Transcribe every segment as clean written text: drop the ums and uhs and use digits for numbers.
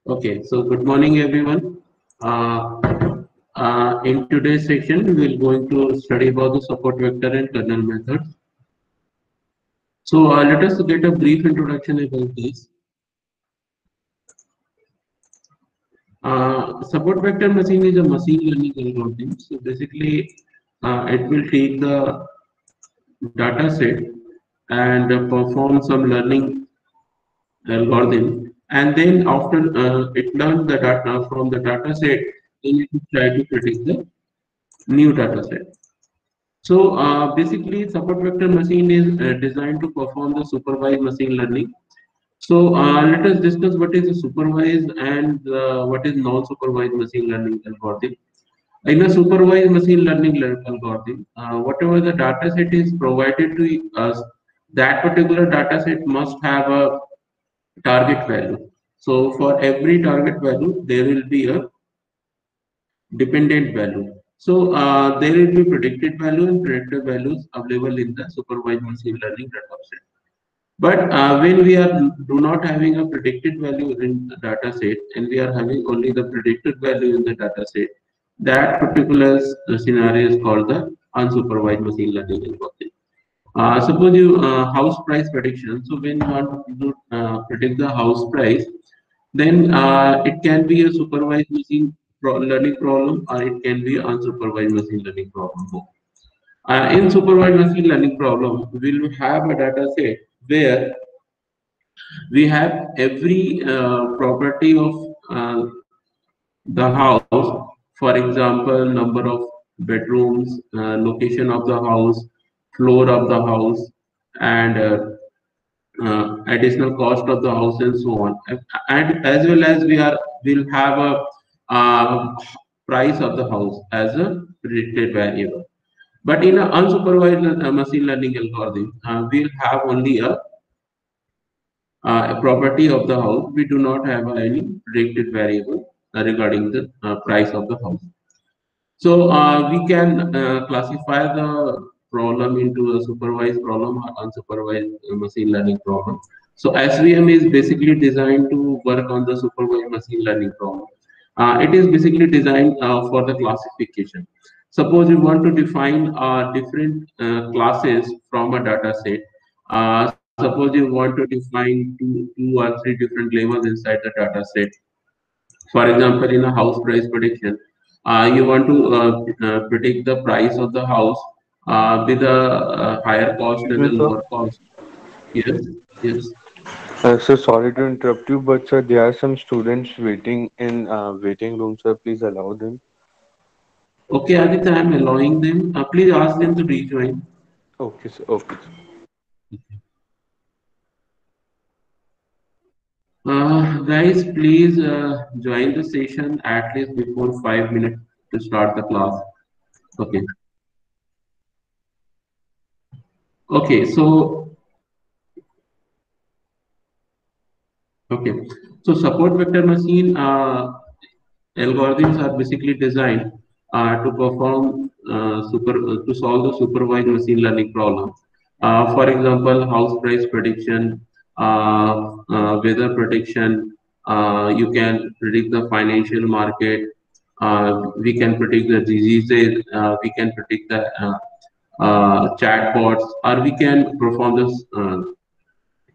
Okay, so good morning, everyone. In today's section, we will going to study about the support vector and kernel methods. So let us get a brief introduction about this. Support vector machine is a machine learning algorithm. So basically, it will take the data set and perform some learning algorithm, and then after it learns the data from the data set, then it will try to predict the new data set. So basically, support vector machine is designed to perform the supervised machine learning. So let us discuss what is a supervised and what is non-supervised machine learning algorithm. In a supervised machine learning algorithm, whatever the data set is provided to us, that particular data set must have a target value. So for every target value, there will be a dependent value. So there will be predicted value and predictive values available in the supervised machine learning data set. But when we are do not having a predicted value in the data set and we are having only the predicted value in the data set, that particular scenario is called the unsupervised machine learning algorithm. Suppose you house price prediction. So when you want to predict the house price, then it can be a supervised machine learning problem or it can be unsupervised machine learning problem. In supervised machine learning problem, we will have a data set where we have every property of the house. For example, number of bedrooms, location of the house, floor of the house, and additional cost of the house and so on, and as well as will have a uh, price of the house as a predicted variable. But in an unsupervised machine learning algorithm, we'll have only a property of the house. We do not have any predicted variable regarding the price of the house. So we can classify the problem into a supervised problem or unsupervised machine learning problem. So SVM is basically designed to work on the supervised machine learning problem. It is basically designed for the classification. Suppose you want to define different classes from a data set. Suppose you want to define two or three different labels inside the data set. For example, in a house price prediction, you want to predict the price of the house with a, higher cost Excuse and me, a sir. lower cost. Yes, yes. Sir, sorry to interrupt you, but sir, there are some students waiting in waiting room, sir. Please allow them. Okay, Aditya, I'm allowing them. Please ask them to rejoin. Okay, sir. Okay, sir. Guys, please join the session at least before 5 minutes to start the class. Okay. Okay. Okay. So support vector machine algorithms are basically designed to perform to solve the supervised machine learning problem. For example, house price prediction, weather prediction. You can predict the financial market. We can predict the diseases. We can predict the chatbots, or we can perform this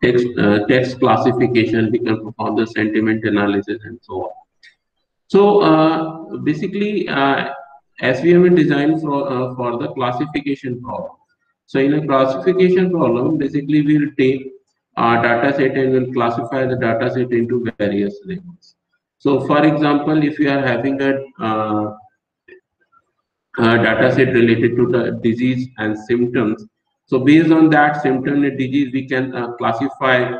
text classification. We can perform the sentiment analysis and so on. So basically, SVM is designed for the classification problem. So in a classification problem, basically we'll take data set and we'll classify the data set into various labels. So for example, if you are having a data set related to the disease and symptoms, so based on that symptom and disease, we can classify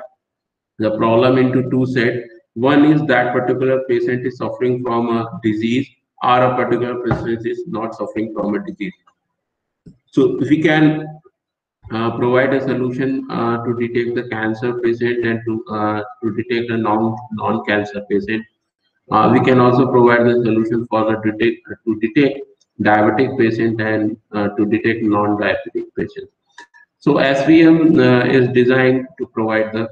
the problem into two sets. One is that particular patient is suffering from a disease or a particular patient is not suffering from a disease. So if we can provide a solution to detect the cancer patient and to detect a non-cancer patient. We can also provide the solution for the detect diabetic patient and to detect non-diabetic patient. So SVM is designed to provide the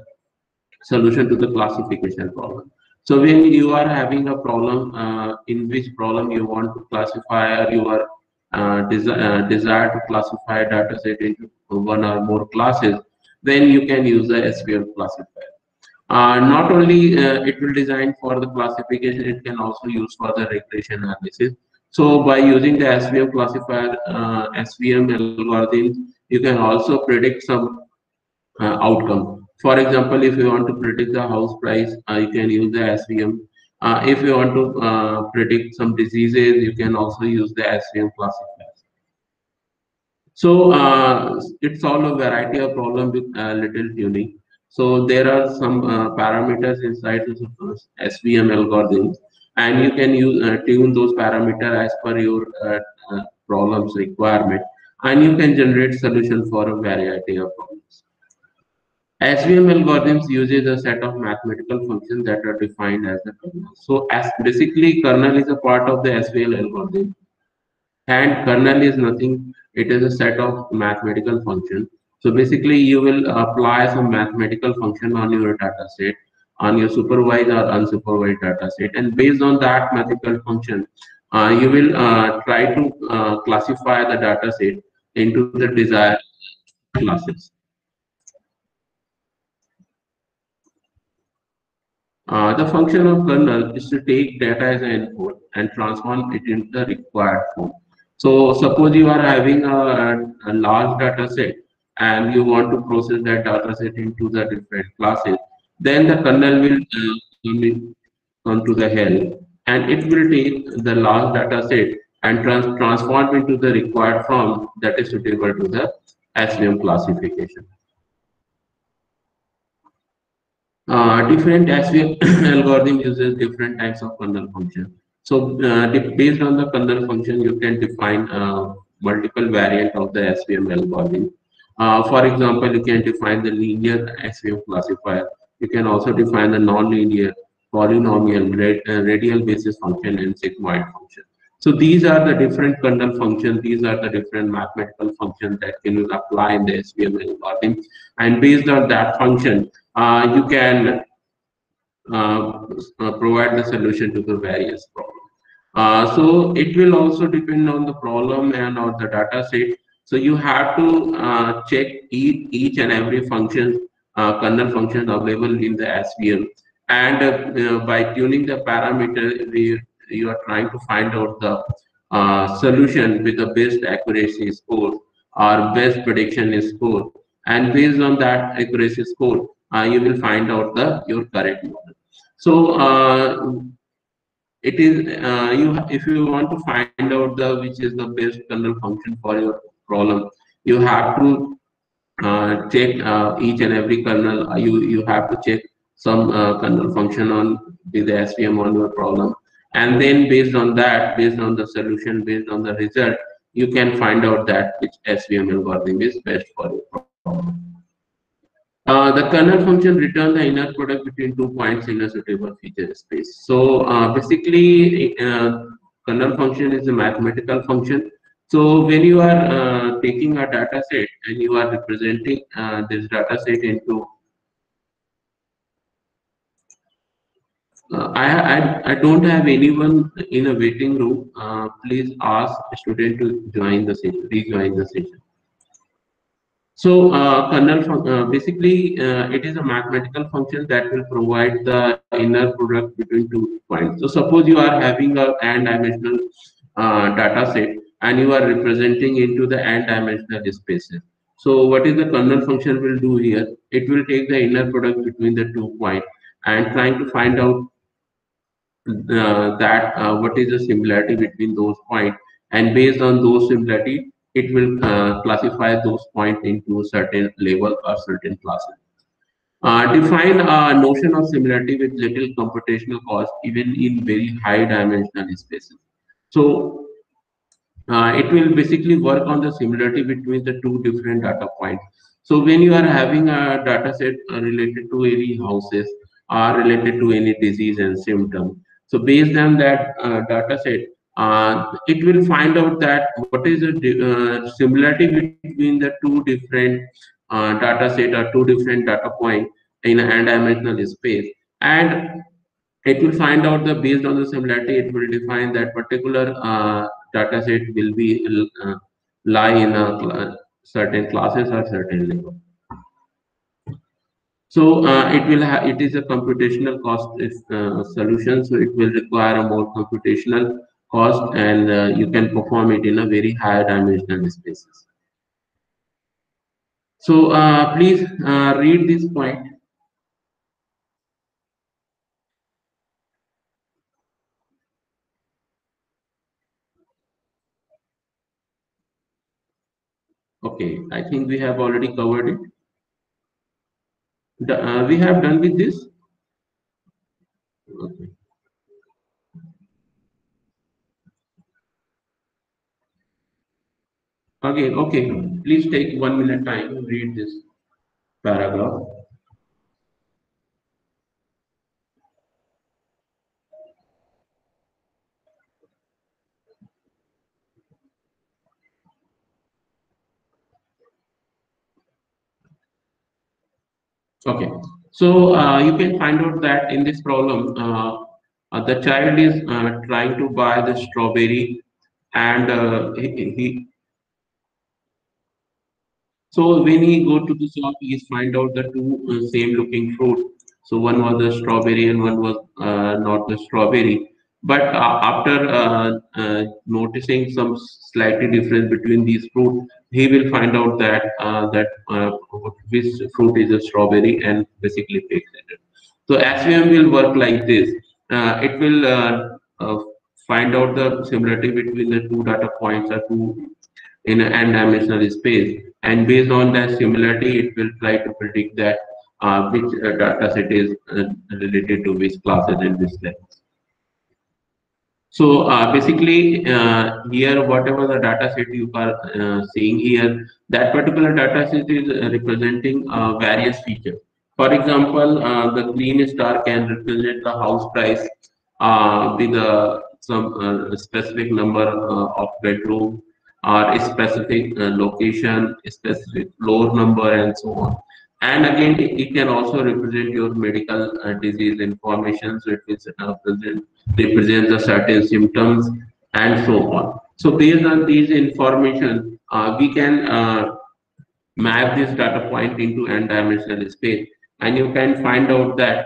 solution to the classification problem. So when you are having a problem, in which problem you want to classify, or you are desire to classify a data set into one or more classes, then you can use the SVM classifier. Not only it will design for the classification, it can also use for the regression analysis. So by using the SVM classifier, SVM algorithms, you can also predict some outcome. For example, if you want to predict the house price, you can use the SVM. If you want to predict some diseases, you can also use the SVM classifier. So it solves a variety of problems with little tuning. So there are some parameters inside the SVM algorithms, and you can use tune those parameters as per your problem's requirement, and you can generate solution for a variety of problems. SVM algorithms uses a set of mathematical functions that are defined as the kernel. So as basically kernel is a part of the SVM algorithm, and kernel is nothing, it is a set of mathematical function. So basically you will apply some mathematical function on your data set, on your supervised or unsupervised data set, and based on that mathematical function, you will try to classify the data set into the desired classes. The function of kernel is to take data as an input and transform it into the required form. So suppose you are having a large data set and you want to process that data set into the different classes, then the kernel will come to the hell, and it will take the large data set and transform into the required form that is suitable to the SVM classification. Different SVM algorithm uses different types of kernel function. So based on the kernel function, you can define multiple variant of the SVM algorithm. For example, you can define the linear SVM classifier. You can also define the non-linear, polynomial, radial basis function, and sigmoid function. So these are the different kernel functions. These are the different mathematical functions that can apply in the SVM algorithm. And based on that function, you can provide the solution to the various problems. So it will also depend on the problem and on the data set. So you have to check each and every function, kernel function available in the SVM. And by tuning the parameter, you are trying to find out the solution with the best accuracy score or best prediction score. And based on that accuracy score, you will find out the your correct model. So it is if you want to find out the which is the best kernel function for your problem, you have to check each and every kernel. You have to check some kernel function on with the SVM on your problem, and then based on that, based on the solution, based on the result, you can find out that which SVM algorithm is best for your problem. The kernel function returns the inner product between 2 points in a suitable feature space. So basically, kernel function is a mathematical function. So when you are taking a data set and you are representing this data set into, I don't have anyone in a waiting room. Please ask a student to join the session, rejoin the session. So basically, it is a mathematical function that will provide the inner product between 2 points. So suppose you are having a n-dimensional data set and you are representing into the n-dimensional spaces. So what is the kernel function will do here? It will take the inner product between the 2 points and trying to find out that what is the similarity between those points, and based on those similarity, it will classify those points into a certain level or certain classes. Define a notion of similarity with little computational cost even in very high dimensional spaces. So it will basically work on the similarity between the two different data points. So when you are having a data set related to any houses or related to any disease and symptom, so based on that data set, it will find out that what is the similarity between the two different data set or two different data point in an n-dimensional space, and it will find out the based on the similarity, it will define that particular data set will be lie in a certain classes or certain level. So it will have, it is a computational cost solution, so it will require a more computational cost, and you can perform it in a very higher dimensional spaces. So please read this point. Okay, I think we have already covered it. We have done with this. Okay. Okay, okay. Please take 1 minute time to read this paragraph. Okay, so you can find out that in this problem, the child is trying to buy the strawberry, and so when he go to the shop, he find out the two same looking fruit. So one was the strawberry and one was not the strawberry. But after noticing some slightly difference between these fruit, he will find out that which fruit is a strawberry and basically takes it. So SVM will work like this. It will find out the similarity between the two data points or two in an n-dimensional space, and based on that similarity, it will try to predict that which data set is related to which classes in which levels. So basically, here whatever the data set you are seeing here, that particular data set is representing various features. For example, the green star can represent the house price with some specific number of bedroom, or a specific location, a specific floor number, and so on. And again, it can also represent your medical disease information. So it will represent the certain symptoms and so on. So based on these information, we can map this data point into n-dimensional space, and you can find out that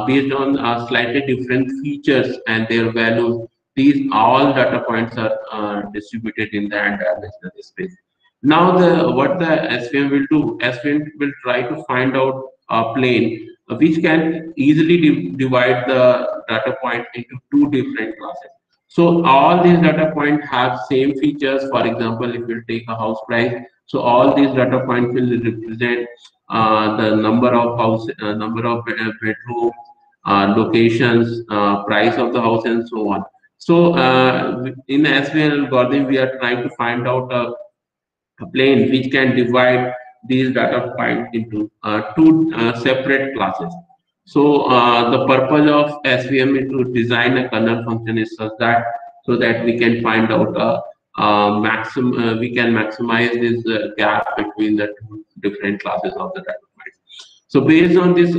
based on slightly different features and their values, these all data points are distributed in the n-dimensional space. Now, what the SVM will do, SVM will try to find out a plane which can easily divide the data point into two different classes. So all these data points have same features. For example, if you take a house price, so all these data points will represent the number of house, number of bedroom, locations, price of the house, and so on. So in SVM algorithm, we are trying to find out a plane which can divide these data points into two separate classes. So the purpose of SVM is to design a kernel function is such that so that we can find out we can maximize this gap between the two different classes of the data points. So based on this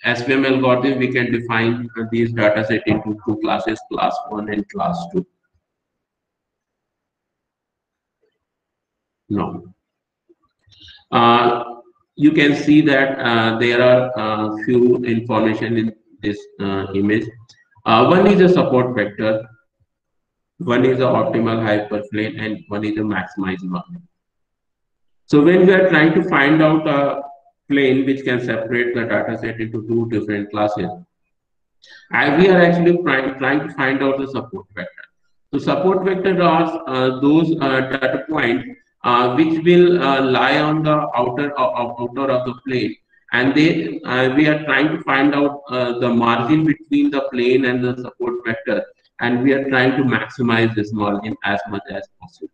SVM algorithm, we can define these data set into two classes, class 1 and class 2. No. You can see that there are few information in this image. One is a support vector, one is a optimal hyperplane, and one is a maximizing one. So when we are trying to find out a plane which can separate the data set into two different classes, and we are actually trying to find out the support vector. So support vector are those data points which will lie on the outer of the plane, and we are trying to find out the margin between the plane and the support vector, and we are trying to maximize this margin as much as possible.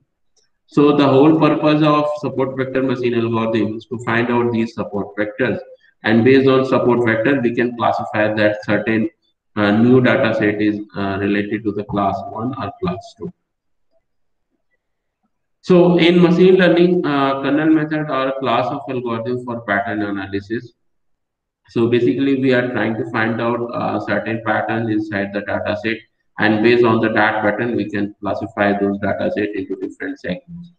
So the whole purpose of support vector machine algorithm is to find out these support vectors, and based on support vector, we can classify that certain new data set is related to the class 1 or class 2. So in machine learning, kernel method are a class of algorithm for pattern analysis. So basically, we are trying to find out certain patterns inside the data set, and based on that pattern, we can classify those data set into different segments.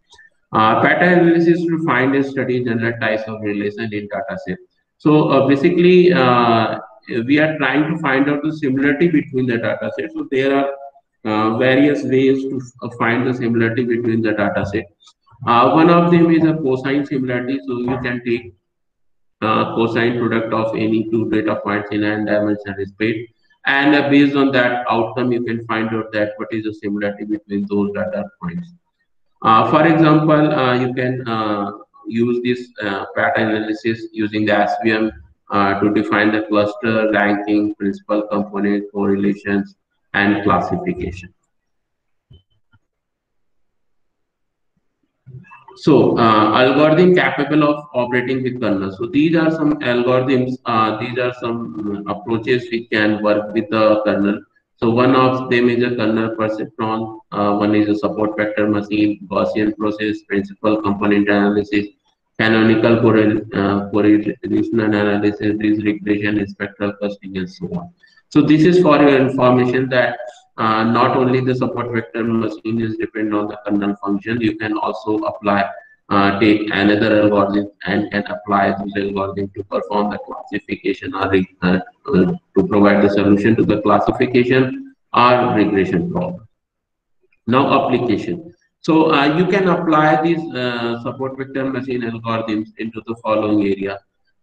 Pattern analysis to find and study general types of relation in data set. So basically, we are trying to find out the similarity between the data set. So there are various ways to find the similarity between the data set. One of them is a cosine similarity. So you can take cosine product of any two data points in n dimensional space, and based on that outcome, you can find out that what is the similarity between those data points. For example, you can use this pattern analysis using the SVM to define the cluster, ranking, principal component, correlations, and classification. So, algorithm capable of operating with kernel. So, these are some algorithms, these are some approaches we can work with the kernel. So, one of them is a kernel perceptron, one is a support vector machine, Gaussian process, principal component analysis, canonical correlation analysis, regression, spectral clustering, and so on. So, this is for your information that not only the support vector machine is depend on the kernel function, you can also apply take another algorithm and can apply this algorithm to perform the classification or to provide the solution to the classification or regression problem. Now application. So you can apply these support vector machine algorithms into the following area.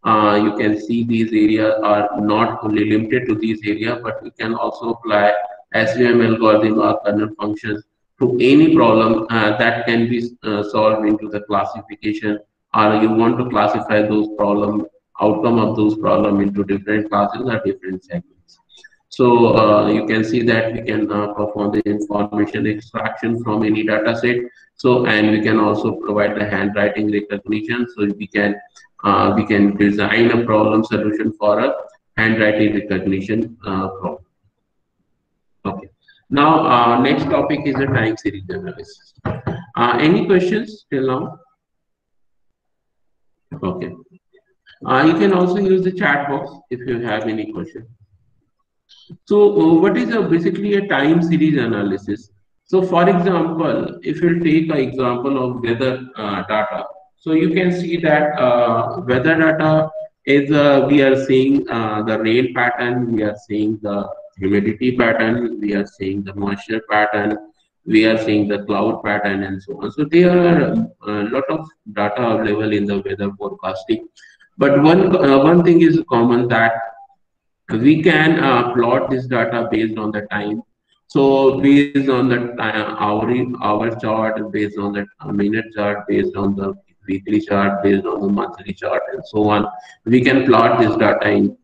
You can see these areas are not only limited to these area, but we can also apply SVM algorithm or kernel functions to any problem that can be solved into the classification, or you want to classify those problem outcome of those problem into different classes or different segments. So you can see that we can perform the information extraction from any data set. So and we can also provide the handwriting recognition. So we can design a problem solution for a handwriting recognition problem. Okay. Now next topic is the time series analysis. Any questions till now? Okay. You can also use the chat box if you have any question. So, what is basically a time series analysis? So, for example, if you take an example of weather data, so you can see that weather data is we are seeing the rain pattern, we are seeing the humidity pattern, we are seeing the moisture pattern, we are seeing the cloud pattern, and so on. So, there are a lot of data available in the weather forecasting. But one thing is common that we can plot this data based on the time. So based on the hour chart, based on the minute chart, based on the weekly chart, based on the monthly chart, and so on, we can plot this data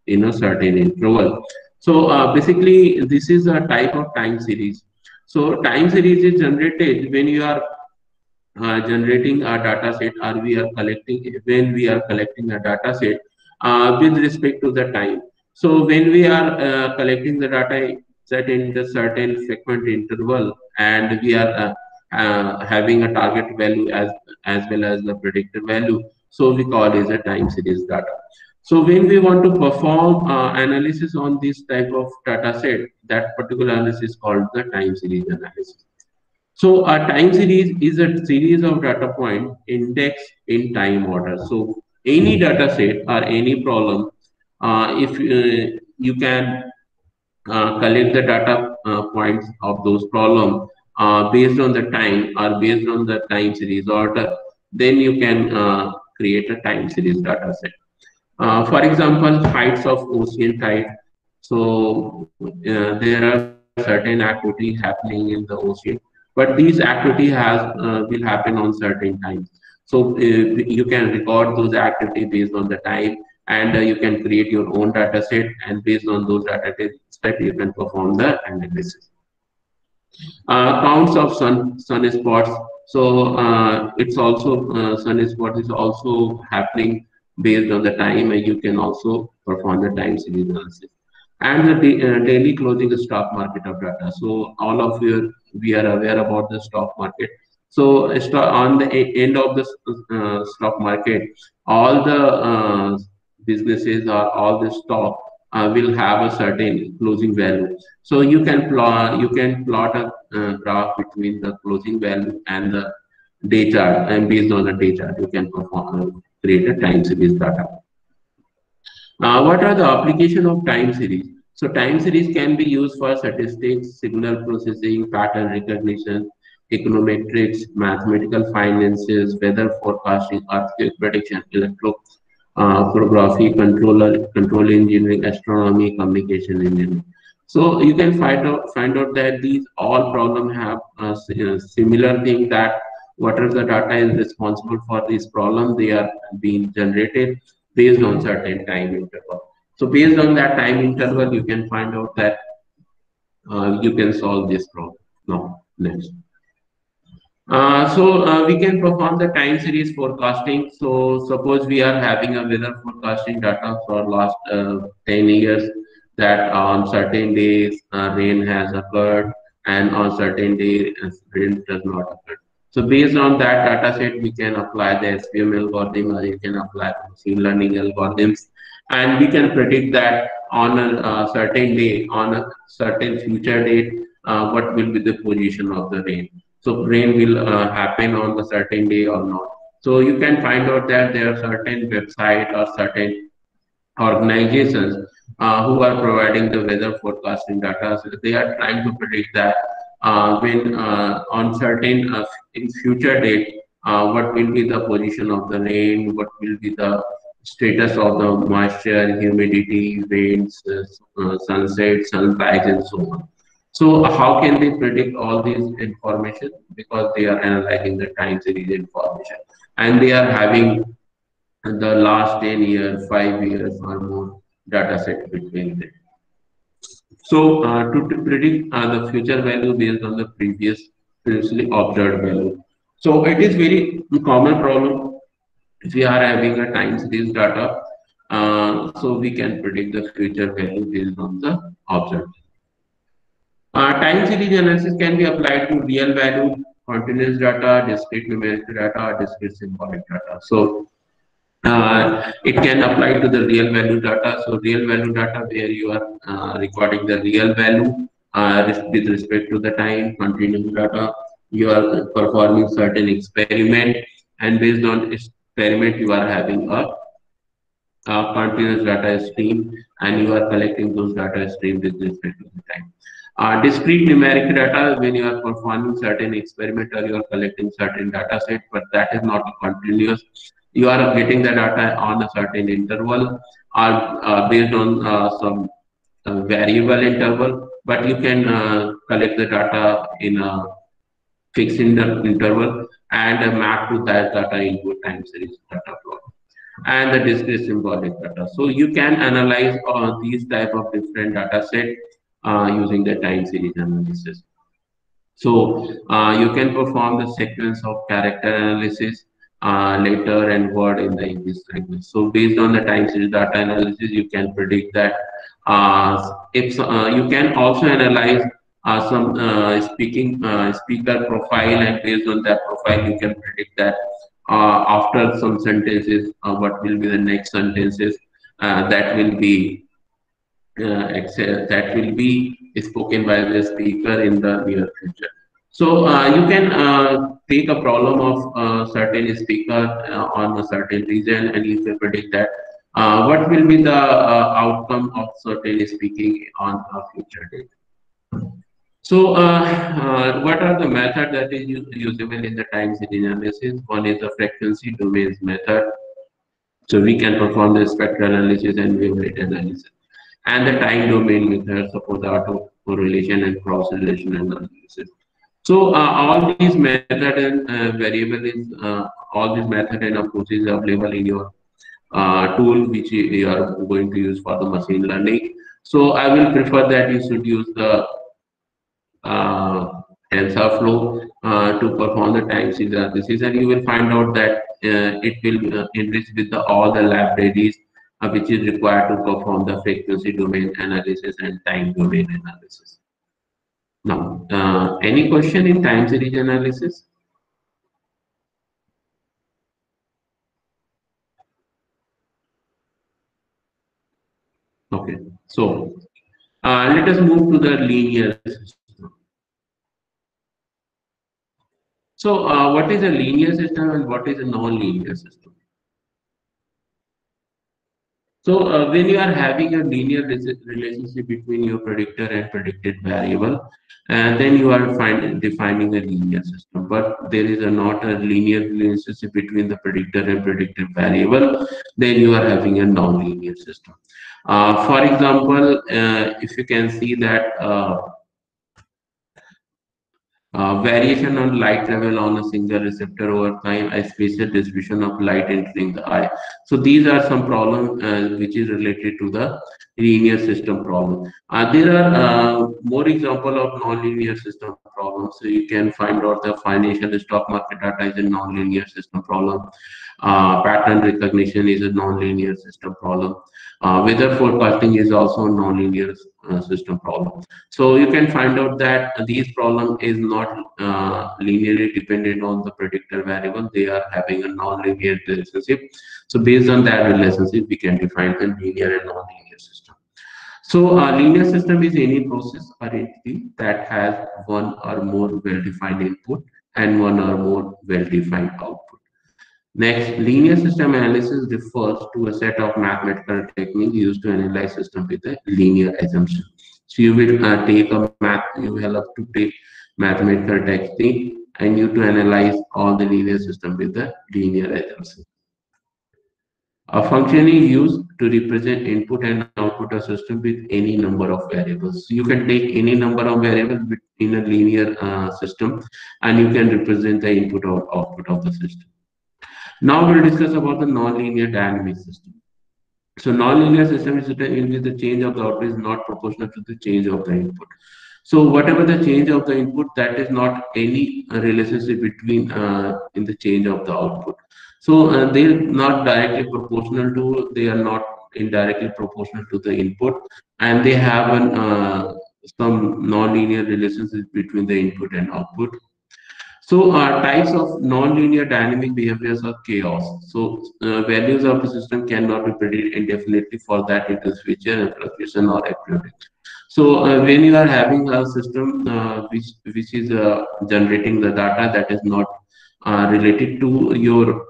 in a certain interval. So basically, this is a type of time series. So time series is generated when you are generating a data set, or we are collecting when we are collecting a data set with respect to the time. So when we are collecting the data set in the certain frequent interval, and we are having a target value as well as the predicted value, so we call it a time series data. So when we want to perform analysis on this type of data set, that particular analysis is called the time series analysis. So a time series is a series of data point indexed in time order. So any data set or any problem, if you can collect the data points of those problems based on the time or based on the time series order, then you can create a time series data set. For example, heights of ocean tide. So there are certain activity happening in the ocean, but these activity will happen on certain times. So you can record those activity based on the time, and you can create your own data set, and based on those data set, you can perform the analysis. Counts of sunspots. So it's also sunspot is also happening based on the time, and you can also perform the time series analysis. And the daily closing stock market of data. So all of you, we are aware about the stock market. So on the end of the stock market, all the businesses or all this stock will have a certain closing value. So you can plot a graph between the closing value and the day chart, and based on the day chart, you can create a time series data. What are the application of time series? So time series can be used for statistics, signal processing, pattern recognition, econometrics, mathematical finances, weather forecasting, earthquake prediction, electrography, control engineering, astronomy, communication engineering. So you can find out that these all problem have a similar thing, that whatever the data is responsible for this problem, they are being generated based on certain time interval. So based on that time interval, you can find out that you can solve this problem. Now, next. So we can perform the time series forecasting. So suppose we are having a weather forecasting data for last 10 years, that on certain days rain has occurred and on certain day rain does not occur. So based on that data set, we can apply the SVM algorithm, or you can apply machine learning algorithms, and we can predict that on a certain day, on a certain future date, what will be the position of the rain. So rain will happen on a certain day or not. So you can find out that there are certain website or certain organizations who are providing the weather forecasting data. So they are trying to predict that when on certain in future date, what will be the position of the rain, what will be the status of the moisture, humidity, rains, sunset, sunrise, and so on. So how can they predict all these information? Because they are analyzing the time series information, and they are having the last 10 years, 5 years or more data set between them. So to predict the future value based on the previously observed value. So it is very common problem if we are having a time series data. So we can predict the future value based on the observed. Time series analysis can be applied to real value, continuous data, discrete numerical data, discrete symbolic data. So it can apply to the real value data. So real value data where you are recording the real value with respect to the time. Continuous data, you are performing certain experiment, and based on experiment you are having a continuous data stream, and you are collecting those data stream with respect to the time. Discrete numeric data, when you are performing certain experiment or you are collecting certain data set, but that is not continuous. You are getting the data on a certain interval or based on some variable interval, but you can collect the data in a fixed interval and map to that data into time series data plot and the discrete symbolic data. So you can analyze these type of different data set using the time series analysis. So you can perform the sequence of character analysis, letter and word in the English language. So based on the time series data analysis, you can predict that if you can also analyze some speaker profile, and based on that profile, you can predict that after some sentences, what will be the next sentences that will be that will be spoken by the speaker in the near future. So you can take a problem of certain speaker on a certain region, and you can predict that what will be the outcome of certain speaking on a future date. So what are the methods that is usable in the time series analysis? One is the frequency domains method. So we can perform the spectral analysis and wavelet analysis, and the time domain method, suppose auto correlation and cross relation analysis. So all these method and variable is all these method and approaches are available in your tool which you are going to use for the machine learning. So I will prefer that you should use the TensorFlow to perform the time series analysis, and you will find out that it will enrich with all the libraries which is required to perform the frequency domain analysis and time domain analysis. Now, any question in time series analysis? Okay, so let us move to the linear system. So what is a linear system and what is a non-linear system? So when you are having a linear relationship between your predictor and predicted variable, and then you are defining a linear system. But there is not a linear relationship between the predictor and predicted variable, then you are having a non-linear system. For example, if you can see that variation on light level on a single receptor over time, a spatial distribution of light entering the eye. So these are some problem which is related to the linear system problem. There are more example of non-linear system problems. So you can find out the financial stock market data is a non-linear system problem. Pattern recognition is a non-linear system problem. Weather forecasting is also a non-linear system problem. So you can find out that these problem is not linearly dependent on the predictor variable. They are having a non-linear relationship. So based on that relationship, we can define the linear and non-linear system. So a linear system is any process or entity that has one or more well-defined input and one or more well-defined output. Next, linear system analysis refers to a set of mathematical techniques used to analyze system with a linear assumption. So you will take a math, you will have to take mathematical technique and you to analyze all the linear system with the linear assumption. A function is used to represent input and output a system with any number of variables. So you can take any number of variables in a linear system and you can represent the input or output of the system. Now we'll discuss about the nonlinear dynamic system. So nonlinear system is in which the change of the output is not proportional to the change of the input. So whatever the change of the input, that is not any relationship between in the change of the output. So they are not directly proportional to, they are not indirectly proportional to the input, and they have an some nonlinear relationship between the input and output. So types of non-linear dynamic behaviors are chaos. So values of the system cannot be predicted indefinitely. For that it is feature and fluctuation or accurate. So when you are having a system which is generating the data that is not related to your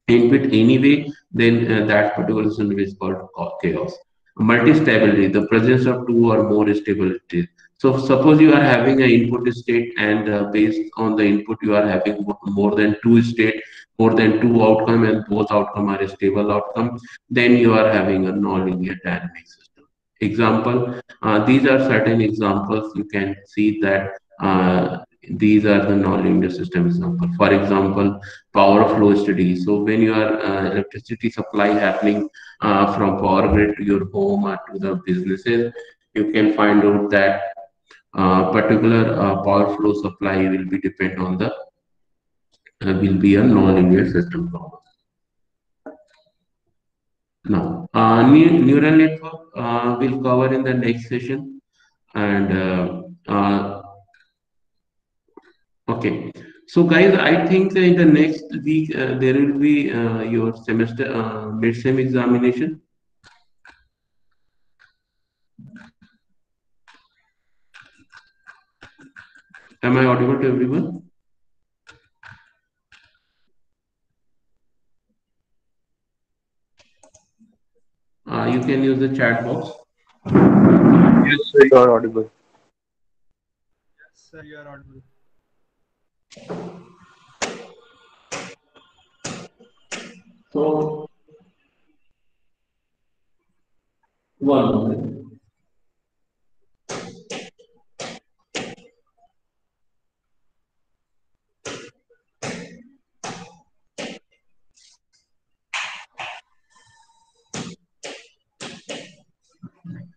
input anyway, then that particular system is called chaos. Multi-stability, the presence of two or more stabilities. So suppose you are having an input state and based on the input you are having more than two state, more than two outcome and both outcome are a stable outcome, then you are having a nonlinear dynamic system. Example, these are certain examples you can see that these are the nonlinear system example. For example, power flow study. So when you are electricity supply happening from power grid to your home or to the businesses, you can find out that particular power flow supply will be depend on the will be a nonlinear system problem. Now, neural network will cover in the next session, and okay. So guys, I think in the next week there will be your semester mid-sem examination. Am I audible to everyone? You can use the chat box. Yes, sir, you are audible. Yes, sir, you are audible. So, one moment.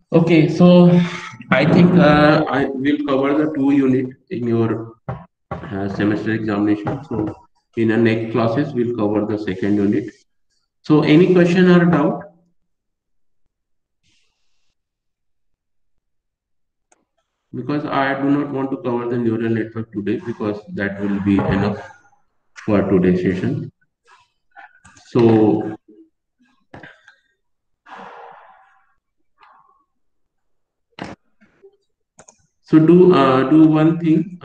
Okay, so I think I will cover the two unit in your semester examination. So in the next classes, we'll cover the second unit. So any question or doubt? Because I do not want to cover the neural network today because that will be enough for today's session. So So do one thing.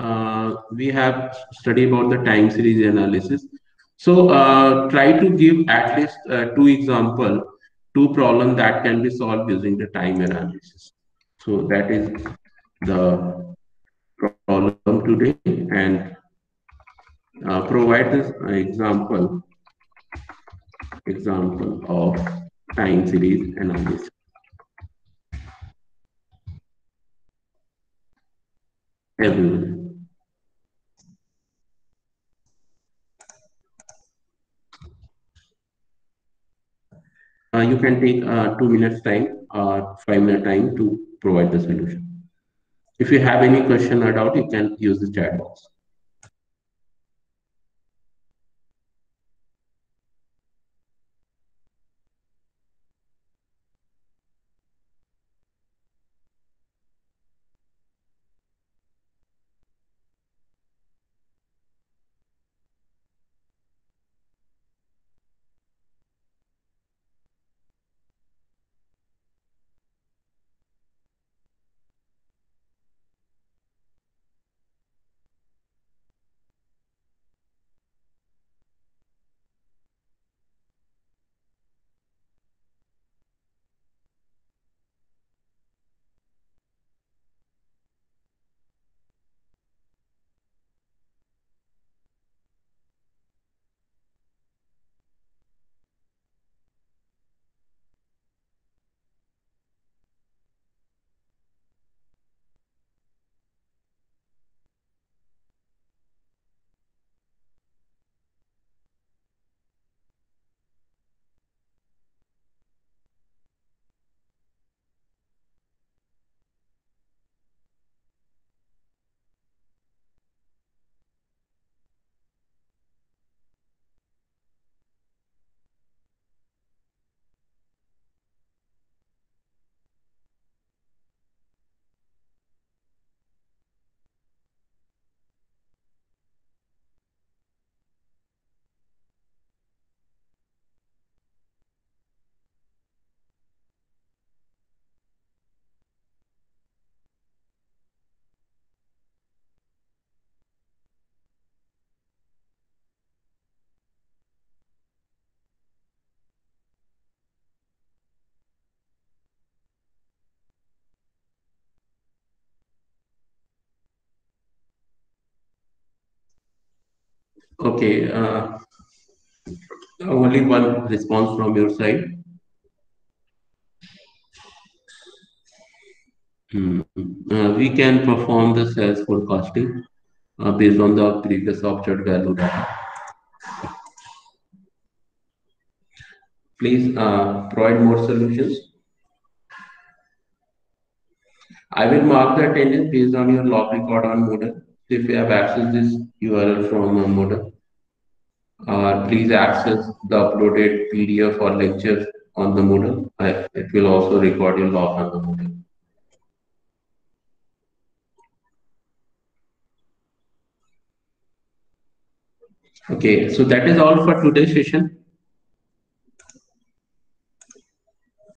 We have studied about the time series analysis. So try to give at least two example, two problem that can be solved using the time analysis. So that is the problem today, and provide this example of time series analysis. Everyone. You can take 2 minutes time or 5 minute time to provide the solution. If you have any question or doubt, you can use the chat box. Okay, only one response from your side. We can perform the sales forecasting based on the previous observed value data. Please provide more solutions. I will mark the attendance based on your log record on Moodle. So if you have accessed this URL from Moodle, please access the uploaded PDF or lectures on the Moodle. It will also record your log on the Moodle. Okay, so that is all for today's session.